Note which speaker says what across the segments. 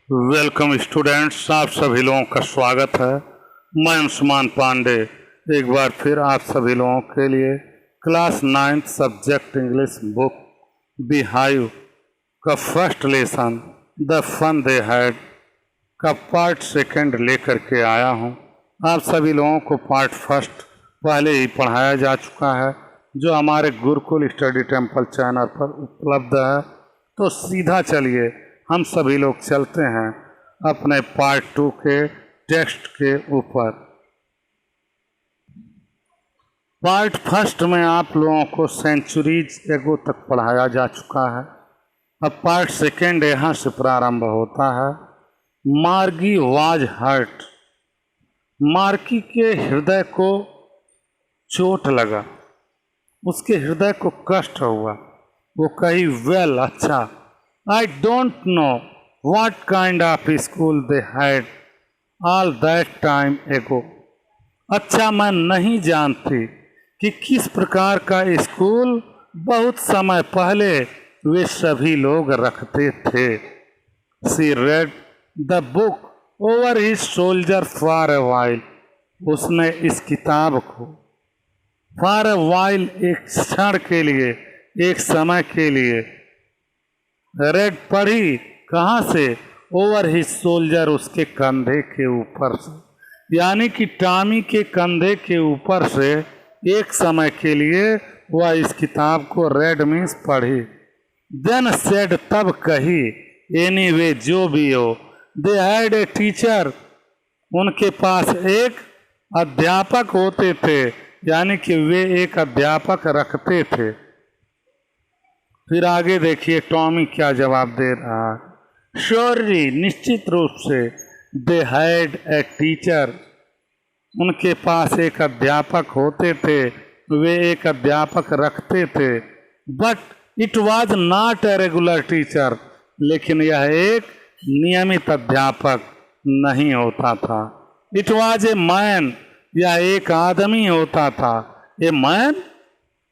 Speaker 1: Welcome students, आप सभी लोगों का स्वागत है। मैं अंशुमान पांडे एक बार फिर आप सभी लोगों के लिए class 9th subject English book Beehive का first lesson the fun they had का पार्ट सेकंड लेकर के आया हूं। आप सभी लोगों को पार्ट फर्स्ट पहले ही पढ़ाया जा चुका है, जो हमारे गुरुकुल स्टडी टेम्पल चैनल पर उपलब्ध है। तो सीधा चलिए हम सभी लोग चलते हैं अपने पार्ट 2 के टेक्स्ट के ऊपर। पार्ट फर्स्ट में आप लोगों को सेंचुरीज एगो तक पढ़ाया जा चुका है। अब पार्ट सेकेंड यहाँ से प्रारंभ होता है। मार्गी वाज हर्ट, मार्गी के हृदय को चोट लगा, उसके हृदय को कष्ट हुआ। वो कही वेल अच्छा, I don't know what kind of school they had all that time ago. अच्छा, मैं नहीं जानती कि किस प्रकार का स्कूल बहुत समय पहले वे सभी लोग रखते थे। She read the book over his shoulder for a while. उसने इस किताब को for a while, एक क्षण के लिए, एक समय के लिए रेड पढ़ी। कहाँ से? ओवर हिज सोल्जर, उसके कंधे के ऊपर से, यानी कि टॉमी के कंधे के ऊपर से एक समय के लिए वह इस किताब को रेड मीन्स पढ़ी। देन सेड, तब कही, एनीवे जो भी हो, दे हैड ए टीचर, उनके पास एक अध्यापक होते थे, यानी कि वे एक अध्यापक रखते थे। फिर आगे देखिए टॉमी क्या जवाब दे रहा है। श्योरली, निश्चित रूप से, दे हैड ए टीचर, उनके पास एक अध्यापक होते थे, वे एक अध्यापक रखते थे। But it was not a regular teacher, लेकिन यह एक नियमित अध्यापक नहीं होता था। इट वाज ए मैन, यह एक आदमी होता था। ए मैन,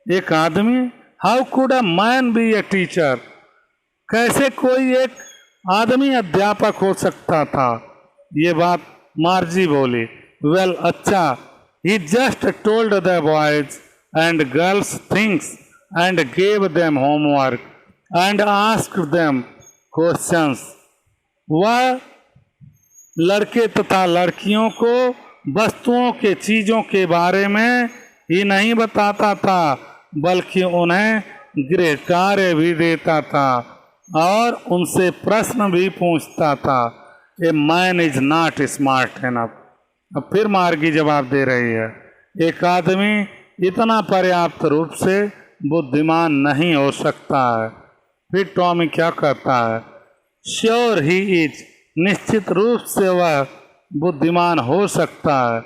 Speaker 1: एक आदमी। How could a man B a teacher, कैसे कोई एक आदमी अध्यापक हो सकता था। ये बात मार्जी बोली। वेल अच्छा, he just told the boys and girls things and gave them homework and asked them questions. वह लड़के तथा लड़कियों को वस्तुओं के, चीज़ों के बारे में ही नहीं बताता था, बल्कि उन्हें गृह कार्य भी देता था और उनसे प्रश्न भी पूछता था। A man is not smart enough. अब फिर मार्गी जवाब दे रही है, एक आदमी इतना पर्याप्त रूप से बुद्धिमान नहीं हो सकता है। फिर टॉमी क्या कहता है? श्योर ही इज, निश्चित रूप से वह बुद्धिमान हो सकता है।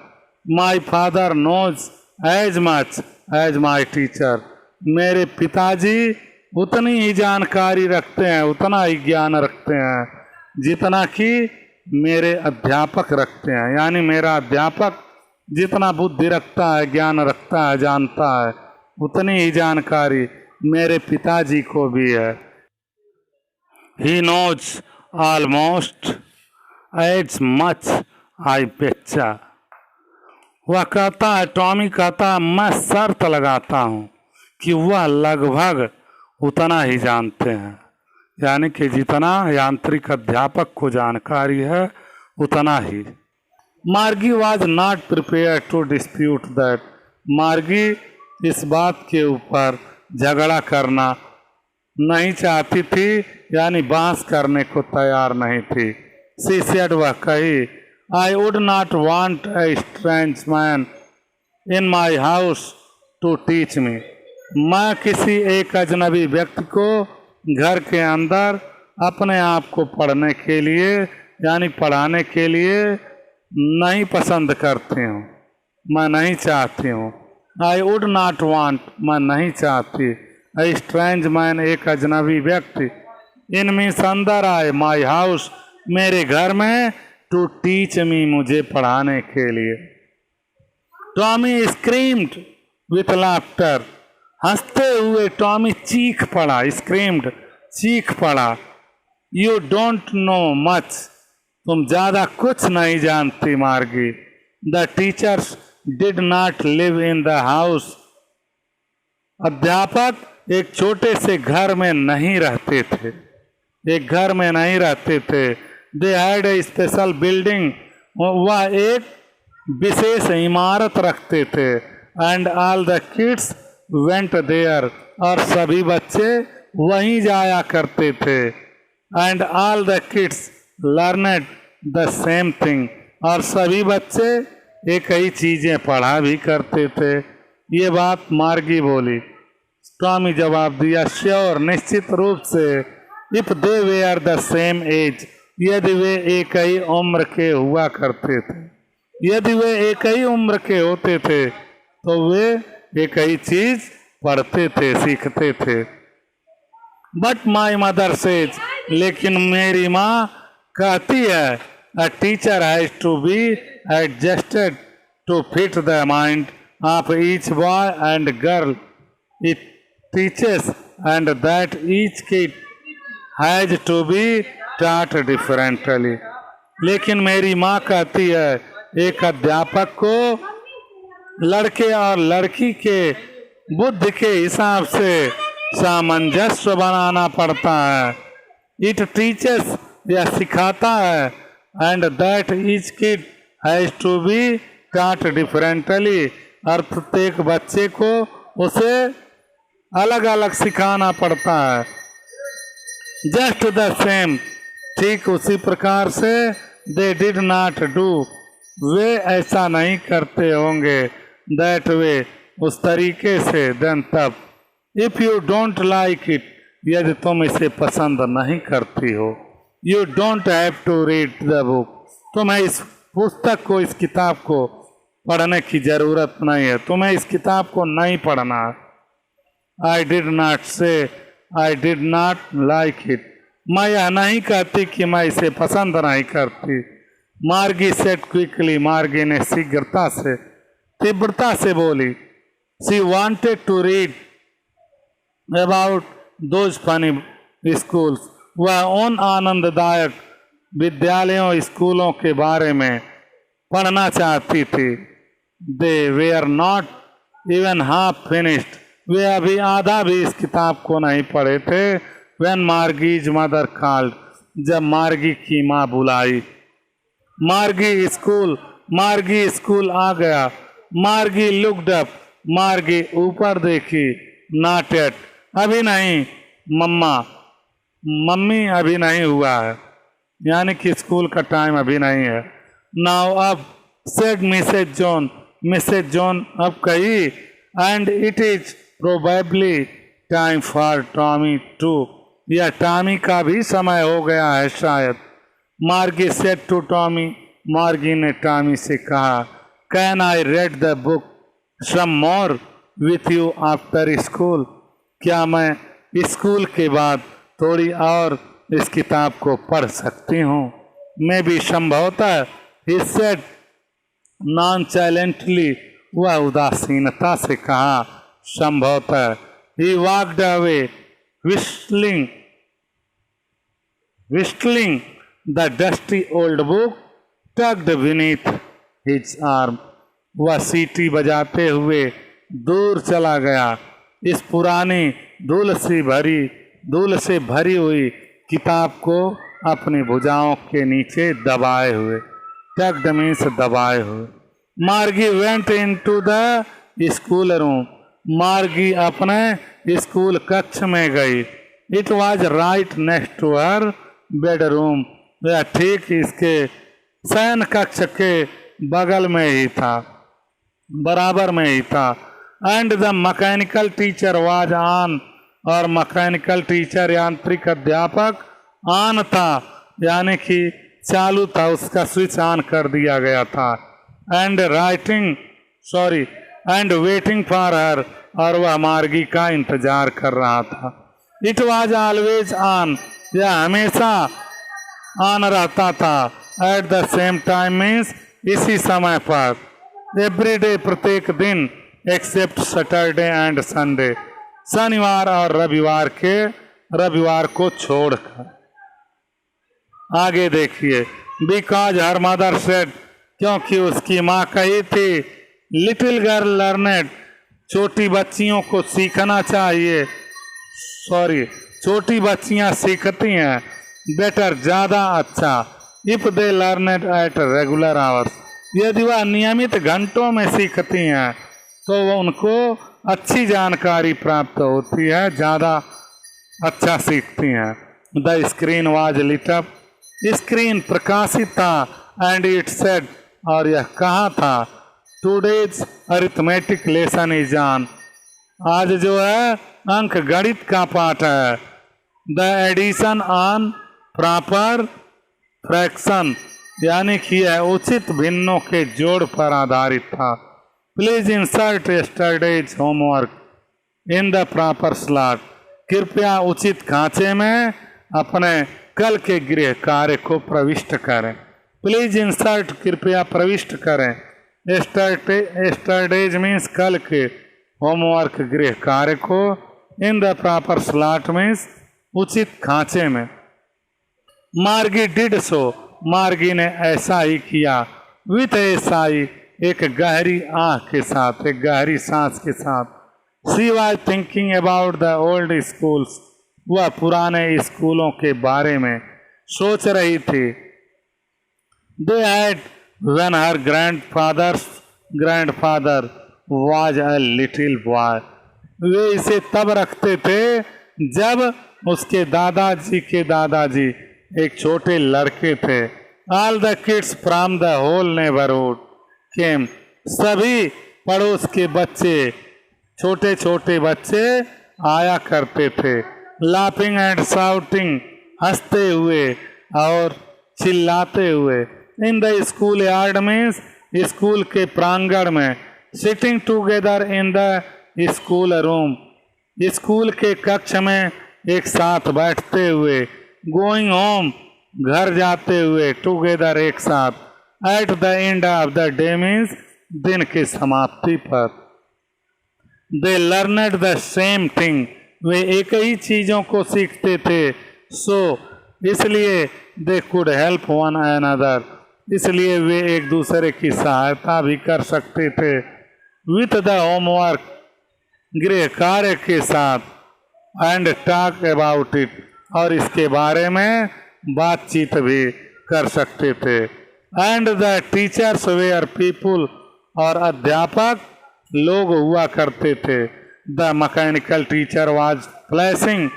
Speaker 1: My father knows as much as my teacher, मेरे पिताजी उतनी ही जानकारी रखते हैं, उतना ही ज्ञान रखते हैं जितना कि मेरे अध्यापक रखते हैं। यानी मेरा अध्यापक जितना बुद्धि रखता है, ज्ञान रखता है, जानता है, उतनी ही जानकारी मेरे पिताजी को भी है। He knows almost as much I बेचा। वह कहता है, टॉमी कहता है, मैं शर्त लगाता हूँ कि वह लगभग उतना ही जानते हैं, यानी कि जितना यांत्रिक अध्यापक को जानकारी है उतना ही। Margie was not prepared to dispute that, Margie इस बात के ऊपर झगड़ा करना नहीं चाहती थी, यानी बहस करने को तैयार नहीं थी। सी सेड, वह कही, I would not want a strange man in my house to teach me. मैं किसी एक अजनबी व्यक्ति को घर के अंदर अपने आप को पढ़ने के लिए, यानी पढ़ाने के लिए नहीं पसंद करती हूँ, मैं नहीं चाहती हूँ। I would not want, मैं नहीं चाहती। A strange man, एक अजनबी व्यक्ति। इन मीन्स अंदर आए, माई हाउस, मेरे घर में, टू टीच मी, मुझे पढ़ाने के लिए। टॉमी स्क्रीम्ड विथ लाफ्टर, हंसते हुए टॉमी चीख पड़ा। स्क्रीम्ड, चीख पड़ा। यू डोंट नो मच, तुम ज्यादा कुछ नहीं जानती मार्गी। The teachers did not live in the house. अध्यापक एक छोटे से घर में नहीं रहते थे, एक घर में नहीं रहते थे। They had a special building. वह एक विशेष इमारत रखते थे। And all the kids went there. और सभी बच्चे वहीं जाया करते थे। And all the kids learned the same thing. और सभी बच्चे एक ही चीजें पढ़ा भी करते थे। ये बात मार्गी बोली। टॉमी जवाब दिया, श्योर, निश्चित रूप से। If they were the same age, यदि वे एक ही उम्र के हुआ करते थे, यदि वे एक ही उम्र के होते थे तो वे एक ही चीज पढ़ते थे, सीखते थे। बट माई मदर सेज, लेकिन मेरी माँ कहती है, a teacher has to be adjusted to fit the mind of each boy and girl it teaches, and that each kid has to be taught differently। लेकिन मेरी माँ कहती है, एक अध्यापक को लड़के और लड़की के बुद्धि के हिसाब से सामंजस्य बनाना पड़ता है। इट टीचर्स, यह सिखाता है। And that each kid has to be taught differently, और प्रत्येक बच्चे को उसे अलग अलग सिखाना पड़ता है। जस्ट द सेम, ठीक उसी प्रकार से। दे डिड नॉट डू, वे ऐसा नहीं करते होंगे। दैट वे, उस तरीके से। देन तब। If you don't like it, यदि तुम इसे पसंद नहीं करती हो। You don't have to read the book, तुम्हें इस पुस्तक को, इस किताब को पढ़ने की जरूरत नहीं है, तुम्हें इस किताब को नहीं पढ़ना। आई डिड नॉट से I did not like it, मैं यह नहीं कहती कि मैं इसे पसंद नहीं करती। मार्गी सेड क्विकली, मार्गी ने शीघ्रता से, तीव्रता से बोली। She wanted to read about those funny schools, वह उन आनंददायक विद्यालयों, स्कूलों के बारे में पढ़ना चाहती थी। They were not even half finished, वे अभी आधा भी इस किताब को नहीं पढ़े थे। When Margie's mother called, जब मार्गी की माँ बुलाई। मार्गी स्कूल आ गया। मार्गी लुक्ड अप, मार्गी ऊपर देखी। नॉट येट, अभी नहीं मम्मी अभी नहीं हुआ है, यानी कि स्कूल का टाइम अभी नहीं है। नाउ अब, सेड मिसेज जॉन अब कही। And it is probably time for Tommy too, यह टॉमी का भी समय हो गया है शायद। मार्गी सेड टू टॉमी, मार्गी ने टॉमी से कहा, can I read the book some more with you after school, क्या मैं स्कूल के बाद थोड़ी और इस किताब को पढ़ सकती हूँ। मैं भी संभवतः, ही सेड नॉनचैलेंटली, वह उदासीनता से कहा, संभवतः। He walked away whistling the dusty old book tucked beneath his arm, वह सीटी बजाते हुए दूर चला गया, इस पुरानी धूल से भरी हुई किताब को अपनी भुजाओं के नीचे दबाए हुए। tucked means दबाए हुए। मार्गी went into the school room, मार्गी अपने स्कूल कक्ष में गई। It was right next to her bedroom, वह ठीक इसके शयन कक्ष के बगल में ही था, बराबर में ही था। And the mechanical teacher was on, और मैकेनिकल टीचर यांत्रिक अध्यापक ऑन था, यानी कि चालू था, उसका स्विच ऑन कर दिया गया था। एंड वेटिंग फॉर हर, और वह मार्गी का इंतजार कर रहा था। इट वॉज ऑलवेज ऑन, यह हमेशा ऑन रहता था। At the same time means इसी समय पर। एवरी डे, प्रत्येक दिन। एक्सेप्ट सैटरडे एंड संडे, शनिवार और रविवार को छोड़कर। आगे देखिए, बिकॉज हर मदर सेड, क्योंकि उसकी माँ कही थी, लिटिल गर्ल लर्नेड, छोटी बच्चियों को सीखना चाहिए, छोटी बच्चियां सीखती हैं, बेटर ज़्यादा अच्छा, if they learned at regular hours, यदि वह नियमित घंटों में सीखती हैं तो वो उनको अच्छी जानकारी प्राप्त होती है, ज़्यादा अच्छा सीखती हैं। The screen was lit up, screen प्रकाशित था, एंड इट सेड, और यह कहा था, today's arithmetic lesson is on, आज जो है अंक गणित का पाठ है। The addition on proper fraction, यानी कि यह उचित भिन्नों के जोड़ पर आधारित था। Please insert yesterday's homework in the proper slot, कृपया उचित खांचे में अपने कल के गृह कार्य को प्रविष्ट करें। प्लीज इंसर्ट, कृपया प्रविष्ट करें, यस्टरडेज मीन्स कल के, होमवर्क गृह कार्य को, in the proper slot means उचित खांचे में। मार्गी डिड सो, मार्गी ने ऐसा ही किया, विथ ए साई, एक गहरी आंख के साथ, एक गहरी सांस के साथ। She was thinking about the old schools, वह पुराने स्कूलों के बारे में सोच रही थी। They had when her grandfather was a little boy, वे इसे तब रखते थे जब उसके दादाजी के दादाजी एक छोटे लड़के थे। All the kids from the whole neighbourhood came, सभी पड़ोस के बच्चे, छोटे छोटे बच्चे आया करते थे। लाफिंग एंड शाउटिंग, हंसते हुए और चिल्लाते हुए। In the school yard means, school के प्रांगण में। Sitting together in the school room, school के कक्ष में एक साथ बैठते हुए। गोइंग होम, घर जाते हुए। टुगेदर, एक साथ। At the end of the day means, दिन की समाप्ति पर। दे लर्नड द सेम थिंग, वे एक ही चीजों को सीखते थे। सो, इसलिए they could help one another, इसलिए वे एक दूसरे की सहायता भी कर सकते थे। विथ द होमवर्क, गृह कार्य के साथ। एंड टॉक अबाउट इट, और इसके बारे में बातचीत भी कर सकते थे। And the teachers were people, और अध्यापक लोग हुआ करते थे। The mechanical teacher was flashing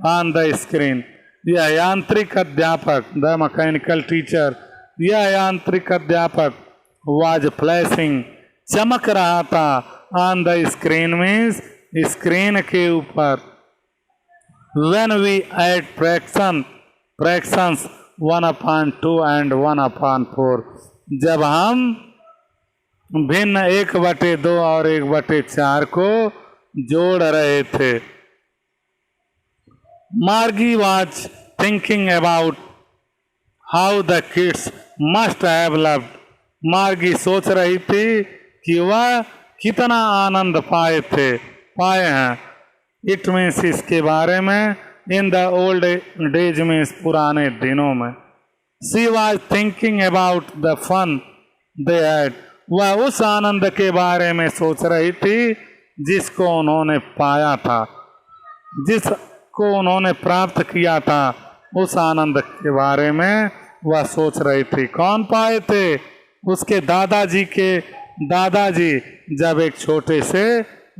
Speaker 1: on the screen, यह यांत्रिक अध्यापक, द मैकेनिकल टीचर, यह यांत्रिक अध्यापक, वाज फ्लैशिंग, चमक रहा था, on the screen means, screen के ऊपर। When we add fractions 1/2 and 1/4, जब हम भिन्न 1/2 और 1/4 को जोड़ रहे थे। मार्गी was thinking about how the kids must have loved, मार्गी सोच रही थी कि वह कितना आनंद पाए हैं। इट मीन्स, इसके बारे में। In the old days means, पुराने दिनों में। She was thinking about the fun they had, वह उस आनंद के बारे में सोच रही थी जिसको उन्होंने पाया था, जिसको उन्होंने प्राप्त किया था, उस आनंद के बारे में वह सोच रही थी। कौन पाए थे? उसके दादाजी के दादाजी जब एक छोटे से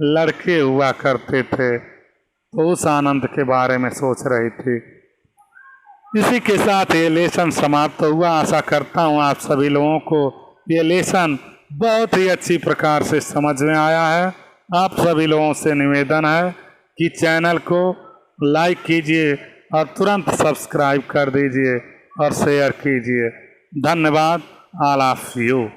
Speaker 1: लड़के हुआ करते थे, तो उस आनंद के बारे में सोच रही थी। इसी के साथ ये लेसन समाप्त हुआ। आशा करता हूँ आप सभी लोगों को ये लेसन बहुत ही अच्छी प्रकार से समझ में आया है। आप सभी लोगों से निवेदन है कि चैनल को लाइक कीजिए और तुरंत सब्सक्राइब कर दीजिए और शेयर कीजिए। धन्यवाद। All of you.